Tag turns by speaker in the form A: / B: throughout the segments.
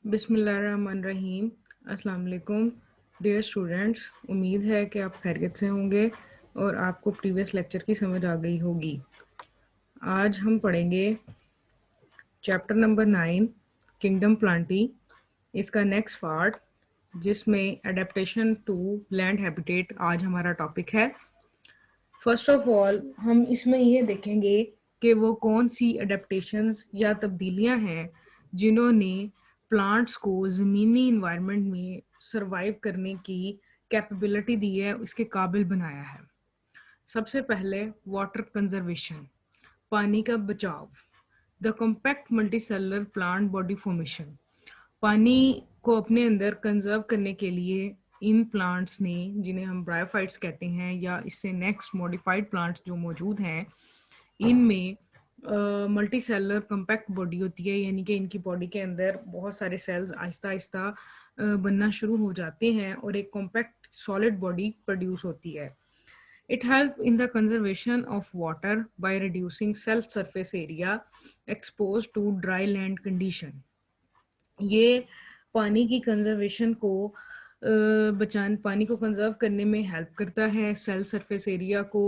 A: बिस्मिल्लाहिर्रहमानिर्रहीम। अस्सलाम वालेकुम डियर स्टूडेंट्स, उम्मीद है कि आप खैरियत से होंगे और आपको प्रीवियस लेक्चर की समझ आ गई होगी। आज हम पढ़ेंगे चैप्टर नंबर 9 किंगडम प्लांटी, इसका नेक्स्ट पार्ट जिसमें अडेप्टेशन टू लैंड हैबिटेट आज हमारा टॉपिक है। फर्स्ट ऑफ ऑल हम इसमें ये देखेंगे कि वो कौन सी अडेप्टेशंस या तब्दीलियां हैं जिन्होंने प्लांट्स को ज़मीनी इन्वायरमेंट में सरवाइव करने की कैपेबिलिटी दी है, इसके काबिल बनाया है। सबसे पहले वाटर कंजर्वेशन, पानी का बचाव। The compact multicellular plant body formation, पानी को अपने अंदर कंजर्व करने के लिए इन प्लांट्स ने, जिन्हें हम ब्रायोफाइट्स कहते हैं या इससे नेक्स्ट मॉडिफाइड प्लांट्स जो मौजूद हैं, इनमें मल्टी सेलुलर कम्पैक्ट बॉडी होती है, यानी कि इनकी बॉडी के अंदर बहुत सारे सेल्स आहिस्ता आहिस्ता बनना शुरू हो जाते हैं और एक कॉम्पैक्ट सॉलिड बॉडी प्रोड्यूस होती है। It helps in the conservation of water by reducing cell surface area exposed to dry land condition. ये पानी की कंजर्वेशन को पानी को कंजर्व करने में हेल्प करता है, सेल सरफेस एरिया को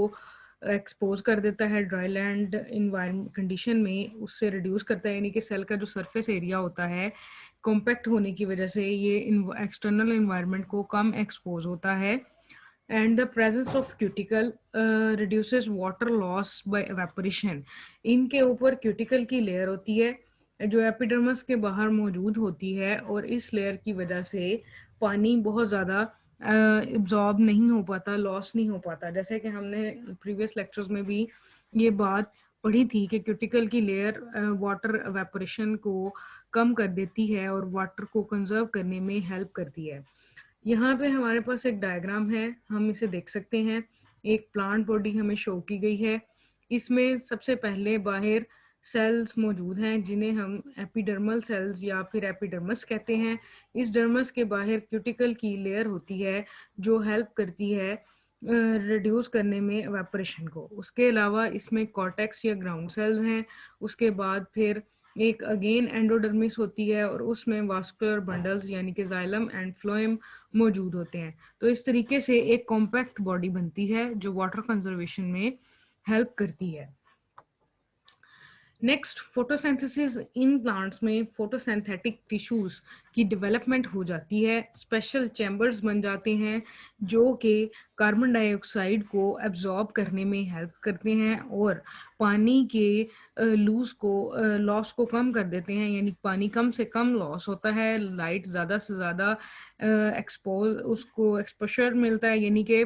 A: एक्सपोज कर देता है ड्राई लैंड इन्वायरमेंट कंडीशन में, उससे रिड्यूस करता है, यानी कि सेल का जो सरफेस एरिया होता है कॉम्पैक्ट होने की वजह से ये एक्सटर्नल इन्वायरमेंट को कम एक्सपोज होता है। And the presence of cuticle reduces water loss by evaporation, इनके ऊपर क्यूटिकल की लेयर होती है जो एपिडर्मस के बाहर मौजूद होती है और इस लेयर की वजह से पानी बहुत ज़्यादा एब्जॉर्ब नहीं हो पाता, लॉस नहीं हो पाता। जैसे कि हमने प्रीवियस लेक्चर्स में भी ये बात पढ़ी थी कि क्यूटिकल की लेयर वाटर एवेपोरेशन को कम कर देती है और वाटर को कंजर्व करने में हेल्प करती है। यहाँ पे हमारे पास एक डायग्राम है, हम इसे देख सकते हैं। एक प्लांट बॉडी हमें शो की गई है। इसमें सबसे पहले बाहर सेल्स मौजूद हैं जिन्हें हम एपिडर्मल सेल्स या फिर एपिडर्मस कहते हैं। इस डर्मस के बाहर क्यूटिकल की लेयर होती है जो हेल्प करती है रिड्यूस करने में एवेपोरेशन को। उसके अलावा इसमें कॉर्टेक्स या ग्राउंड सेल्स हैं। उसके बाद फिर एक अगेन एंडोडर्मिस होती है और उसमें वास्कुलर बंडल्स यानी कि जाइलम एंड फ्लोएम मौजूद होते हैं। तो इस तरीके से एक कॉम्पैक्ट बॉडी बनती है जो वाटर कंजर्वेशन में हेल्प करती है। Next, photosynthesis. इन प्लांट्स में फोटोसिंथेटिक टिश्यूज की डेवलपमेंट हो जाती है, स्पेशल चैम्बर्स बन जाते हैं जो कि कार्बन डाइऑक्साइड को एब्जॉर्ब करने में हेल्प करते हैं और पानी के लॉस को कम कर देते हैं, यानी पानी कम से कम लॉस होता है, लाइट ज़्यादा से ज़्यादा उसको एक्सपोजर मिलता है। यानी कि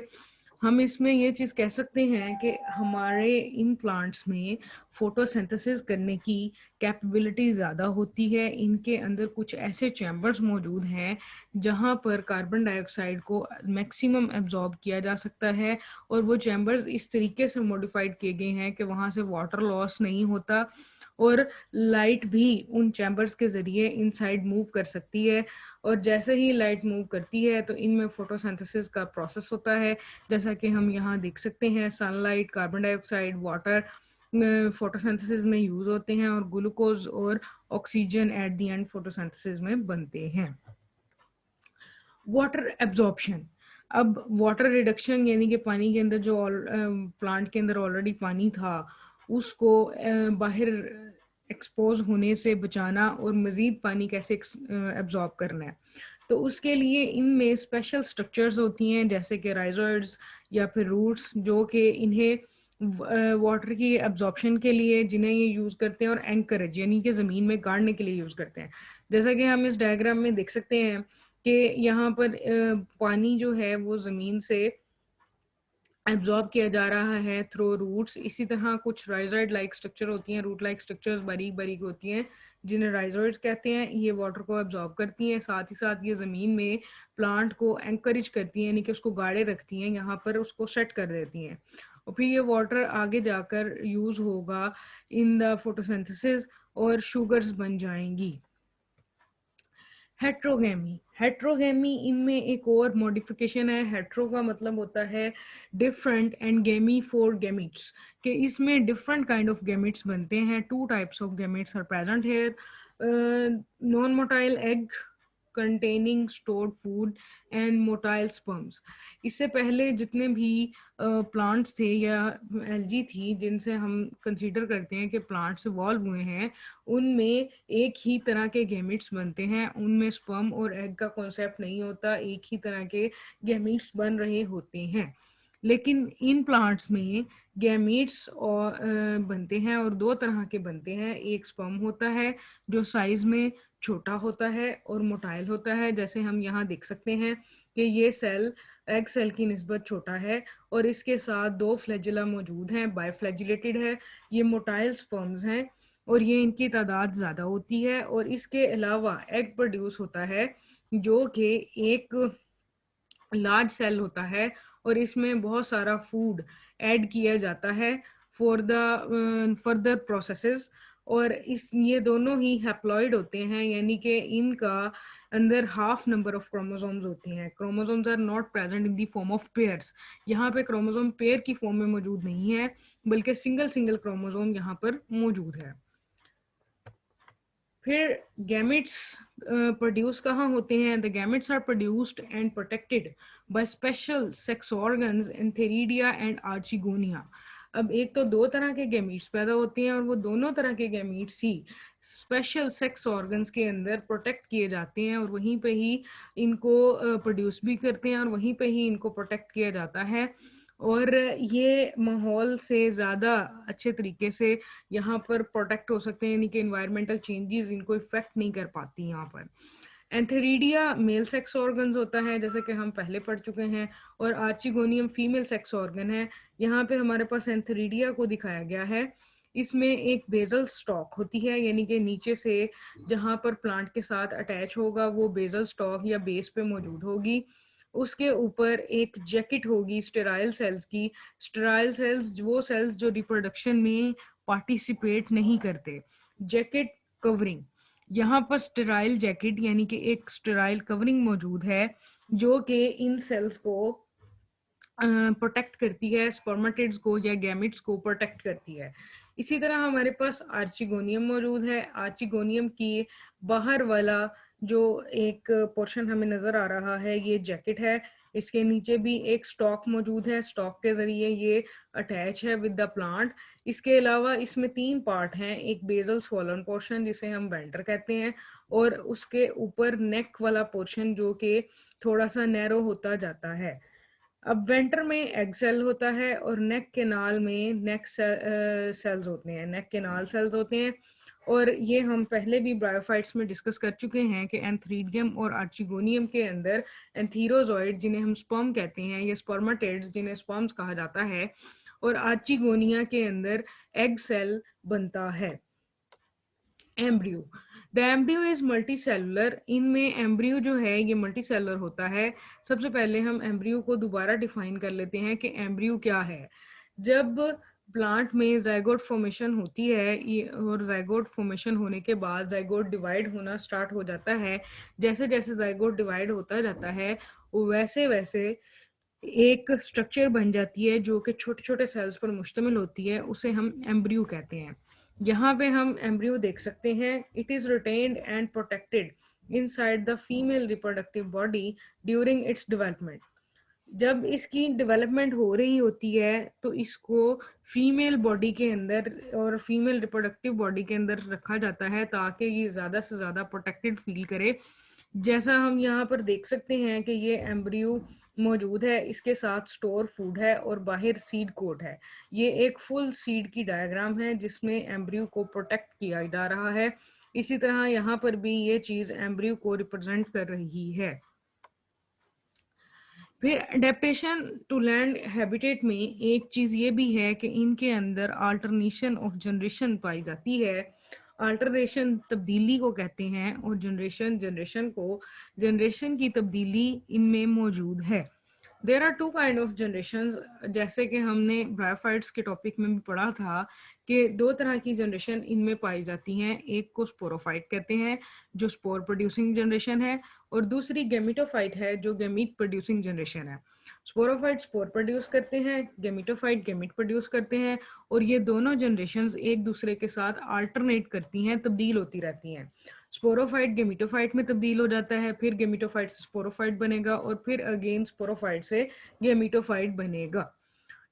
A: हम इसमें ये चीज़ कह सकते हैं कि हमारे इन प्लांट्स में फोटोसिंथेसिस करने की कैपेबिलिटी ज़्यादा होती है। इनके अंदर कुछ ऐसे चैम्बर्स मौजूद हैं जहां पर कार्बन डाइऑक्साइड को मैक्सिमम एब्जॉर्ब किया जा सकता है और वो चैम्बर्स इस तरीके से मॉडिफाइड किए गए हैं कि वहां से वाटर लॉस नहीं होता और लाइट भी उन चैम्बर्स के ज़रिए इनसाइड मूव कर सकती है। और जैसे ही लाइट मूव करती है तो इनमें फोटोसिंथेसिस का प्रोसेस होता है, जैसा कि हम यहाँ देख सकते हैं। Sunlight, carbon dioxide, water photosynthesis में यूज होते हैं और ग्लूकोज और oxygen at the end photosynthesis में बनते हैं। Water absorption. अब वाटर रिडक्शन यानी कि पानी के अंदर जो प्लांट के अंदर ऑलरेडी पानी था उसको बाहर एक्सपोज होने से बचाना और मज़ीद पानी कैसे एब्जॉर्ब करना है, तो उसके लिए इनमें स्पेशल स्ट्रक्चर्स होती हैं जैसे कि राइजोइड्स या फिर रूट्स, जो कि इन्हें वाटर की एब्जॉर्प्शन के लिए जिन्हें ये यूज़ करते हैं और एंकरेज यानी कि ज़मीन में गाड़ने के लिए यूज़ करते हैं। जैसा कि हम इस डायग्राम में देख सकते हैं कि यहाँ पर पानी जो है वो ज़मीन से एब्जॉर्ब किया जा रहा है थ्रू रूट्स। इसी तरह कुछ राइजोइड लाइक स्ट्रक्चर होती हैं, रूट लाइक स्ट्रक्चर्स बारीक बारीक होती हैं जिन्हें राइजोइड्स कहते हैं। ये वाटर को एब्जॉर्ब करती हैं, साथ ही साथ ये ज़मीन में प्लांट को एंकरेज करती हैं, यानी कि उसको गाढ़े रखती हैं, यहाँ पर उसको सेट कर देती हैं और फिर ये वाटर आगे जाकर यूज़ होगा इन द फोटोसिंथेसिस और शुगर्स बन जाएंगी। हेट्रोगेमी। हेट्रोगेमी इनमें एक और मॉडिफिकेशन है। हेट्रो का मतलब होता है डिफरेंट एंड गेमी फॉर गेमिट्स, कि इसमें डिफरेंट काइंड ऑफ गेमिट्स बनते हैं। Two types of gametes are present here. Non motile egg containing stored food and motile sperms. इससे पहले जितने भी प्लांट्स थे या एल्गी थी जिनसे हम कंसीडर करते हैं कि प्लांट्स इवॉल्व हुए हैं, उनमें एक ही तरह के गैमेट्स बनते हैं, उनमें स्पर्म और एग का कॉन्सेप्ट नहीं होता, एक ही तरह के गैमेट्स बन रहे होते हैं। लेकिन इन प्लांट्स में गैमेट्स और बनते हैं और दो तरह के बनते हैं। एक स्पर्म होता है जो साइज में छोटा होता है और मोटाइल होता है, जैसे हम यहाँ देख सकते हैं कि ये सेल एग सेल की निस्बत छोटा है और इसके साथ दो फ्लैजिला मौजूद हैं, बाइफ्लैजिलेटेड है। ये मोटाइल स्पर्म्स हैं और ये इनकी तादाद ज़्यादा होती है। और इसके अलावा एग प्रोड्यूस होता है जो कि एक लार्ज सेल होता है और इसमें बहुत सारा फूड ऐड किया जाता है फॉर द फर्दर प्रोसेसेस। और इस ये दोनों ही हैप्लॉइड होते हैं, यानी कि इनका अंदर हाफ नंबर ऑफ क्रोमोसोम्स होती हैं। Chromosomes are not present in the form of pairs. यहाँ पे क्रोमोसोम पेयर की फॉर्म में मौजूद नहीं है, बल्कि सिंगल सिंगल क्रोमोसोम यहाँ पर मौजूद है। फिर गैमेट्स प्रोड्यूस कहाँ होते हैं? The gametes are produced and protected by special sex organs antheridia and archegonia. अब एक तो दो तरह के गैमेट्स पैदा होते हैं और वो दोनों तरह के गैमेट्स ही स्पेशल सेक्स ऑर्गन्स के अंदर प्रोटेक्ट किए जाते हैं और वहीं पे ही इनको प्रोड्यूस भी करते हैं और वहीं पे ही इनको प्रोटेक्ट किया जाता है। और ये माहौल से ज़्यादा अच्छे तरीके से यहाँ पर प्रोटेक्ट हो सकते हैं, यानी कि इन्वायरमेंटल चेंजेस इनको इफेक्ट नहीं कर पाती यहाँ पर। एंथेरिडिया मेल सेक्स ऑर्गन्स होता है, जैसे कि हम पहले पढ़ चुके हैं, और आर्चिगोनियम फीमेल सेक्स ऑर्गन है। यहाँ पे हमारे पास एंथेरिडिया को दिखाया गया है। इसमें एक बेजल स्टॉक होती है, यानी कि नीचे से जहाँ पर प्लांट के साथ अटैच होगा वो बेजल स्टॉक या बेस पे मौजूद होगी। उसके ऊपर एक जैकेट होगी स्टेराइल सेल्स की। स्टेराइल सेल्स वो सेल्स जो रिप्रोडक्शन में पार्टिसिपेट नहीं करते। जैकेट कवरिंग, यहाँ पर स्टेराइल जैकेट यानी कि एक स्टेराइल कवरिंग मौजूद है जो कि इन सेल्स को प्रोटेक्ट करती है, स्पर्मेटिड्स को या गैमेट्स को प्रोटेक्ट करती है। इसी तरह हमारे पास आर्चिगोनियम मौजूद है। आर्चिगोनियम की बाहर वाला जो एक पोर्शन हमें नजर आ रहा है ये जैकेट है। इसके नीचे भी एक स्टॉक मौजूद है, स्टॉक के जरिए ये अटैच है विद द प्लांट। इसके अलावा इसमें तीन पार्ट हैं, एक बेजल स्वॉलन पोर्शन जिसे हम वेंटर कहते हैं, और उसके ऊपर नेक वाला पोर्शन जो कि थोड़ा सा नैरो होता जाता है। अब वेंटर में एग सेल होता है और नेक केनाल में नेक सेल्स होते हैं, नेक केनाल सेल्स होते हैं। और ये हम पहले भी ब्रायोफाइट्स में डिस्कस कर चुके हैं कि एंथ्रीडियम और आर्चिगोनियम के अंदर एंथीरोजॉइड जिन्हें हम स्पर्म कहते हैं या स्पर्मेटिड्स जिन्हें स्पर्म्स कहा जाता है, और आर्चिगोनिया के अंदर एग सेल बनता है। Embryo, the embryo is multi cellular. इनमें एम्ब्रियो जो है ये मल्टी सेलुलर होता है। सबसे पहले हम एम्ब्रियो को दोबारा डिफाइन कर लेते हैं कि एम्ब्रियो क्या है। जब प्लांट में जाइगोट फॉर्मेशन होती है और जाइगोट फॉर्मेशन होने के बाद जाइगोट डिवाइड होना स्टार्ट हो जाता है, जैसे जैसे जाइगोट डिवाइड होता जाता है वैसे वैसे एक स्ट्रक्चर बन जाती है जो कि छोटे छोटे सेल्स पर मुश्तमिल होती है, उसे हम एम्ब्रियो कहते हैं। यहाँ पे हम एम्ब्रियो देख सकते हैं। It is retained and protected inside the female reproductive body during its development. जब इसकी डेवलपमेंट हो रही होती है तो इसको फीमेल बॉडी के अंदर और फीमेल रिप्रोडक्टिव बॉडी के अंदर रखा जाता है ताकि ये ज़्यादा से ज़्यादा प्रोटेक्टेड फील करे। जैसा हम यहाँ पर देख सकते हैं कि ये एम्ब्रियो मौजूद है, इसके साथ स्टोर फूड है और बाहर सीड कोट है। ये एक फुल सीड की डायग्राम है जिसमें एम्ब्रियो को प्रोटेक्ट किया जा रहा है। इसी तरह यहाँ पर भी ये चीज़ एम्ब्रियो को रिप्रेजेंट कर रही है। फिर अडेप्टेशन टू लैंड हैबिटेट में एक चीज़ ये भी है कि इनके अंदर अल्टरनेशन ऑफ जनरेशन पाई जाती है। अल्टरेशन तब्दीली को कहते हैं और जनरेशन जनरेशन को जनरेशन की तब्दीली इनमें मौजूद है। There are two kind of generations, जैसे कि हमने ब्रायोफाइट्स के टॉपिक में भी पढ़ा था कि दो तरह की जनरेशन इनमें पाई जाती हैं। एक को स्पोरोफाइट कहते हैं जो स्पोर प्रोड्यूसिंग जनरेशन है, और दूसरी गैमिटोफाइट है जो गैमीट प्रोड्यूसिंग जनरेशन है। स्पोरोफाइट स्पोर प्रोड्यूस करते हैं, गैमिटोफाइट गैमीट प्रोड्यूस करते हैं, और ये दोनों जनरेशंस एक दूसरे के साथ अल्टरनेट करती हैं, तब्दील होती रहती हैं। स्पोरोफाइट गेमिटोफाइट में तब्दील हो जाता है, फिर गेमिटोफाइट से स्पोरोफाइट बनेगा और फिर अगेन स्पोरोफाइट से गेमिटोफाइट बनेगा।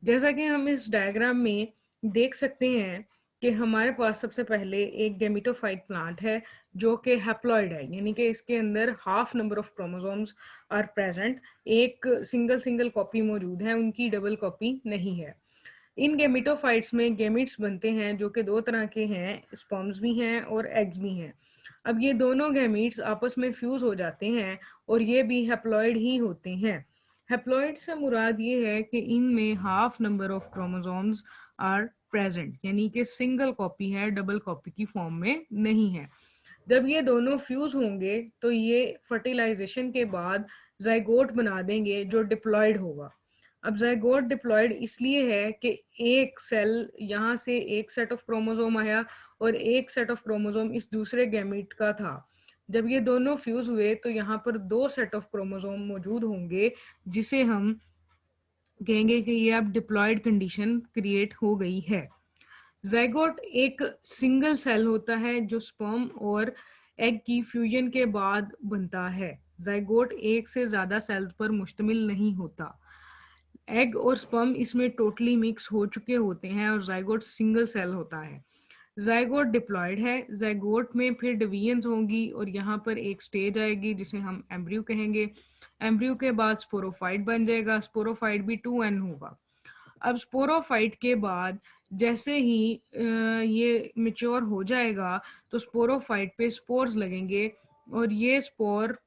A: जैसा कि हम इस डायग्राम में देख सकते हैं कि हमारे पास सबसे पहले एक गेमिटोफाइट प्लांट है जो कि हैप्लॉइड है, यानी कि इसके अंदर half number of chromosomes are present, एक सिंगल कॉपी मौजूद है, उनकी डबल कॉपी नहीं है। इन गेमिटोफाइट्स में गेमिट्स बनते हैं जो कि दो तरह के हैं, स्पर्म्स भी हैं और एग्स भी हैं। अब ये दोनों गैमीट्स आपस में फ्यूज हो जाते हैं और ये भी हैप्लॉइड ही होते हैं। हैप्लॉइड से मुराद ये है कि इनमें half number of chromosomes are present, यानी कि सिंगल कॉपी है, डबल कॉपी की फॉर्म में नहीं है। जब ये दोनों फ्यूज होंगे तो ये फर्टिलाइजेशन के बाद जाइगोट बना देंगे जो डिप्लॉयड होगा। अब जाइगोट डिप्लॉयड इसलिए है कि एक सेल यहाँ से एक सेट ऑफ क्रोमोसोम आया और एक सेट ऑफ क्रोमोसोम इस दूसरे गैमीट का था। जब ये दोनों फ्यूज हुए तो यहाँ पर दो सेट ऑफ क्रोमोसोम मौजूद होंगे, जिसे हम कहेंगे कि ये अब डिप्लॉयड कंडीशन क्रिएट हो गई है। जाइगोट एक सिंगल सेल होता है जो स्पर्म और एग की फ्यूजन के बाद बनता है। जाइगोट एक से ज्यादा सेल्स पर मुश्तमिल नहीं होता। एग और स्पर्म इसमें टोटली मिक्स हो चुके होते हैं और जाइगोट सिंगल सेल होता है। जाइगोट डिप्लॉयड है, जाइगोट में फिर डिवीजन्स होंगी और यहाँ पर एक स्टेज आएगी जिसे हम एम्ब्रियो कहेंगे। एम्ब्रियो के बाद स्पोरोफाइट बन जाएगा, स्पोरोफाइट भी 2n होगा। अब स्पोरोफाइट के बाद जैसे ही ये मेच्योर हो जाएगा तो स्पोरोफाइट पे स्पोर्स लगेंगे और ये स्पोर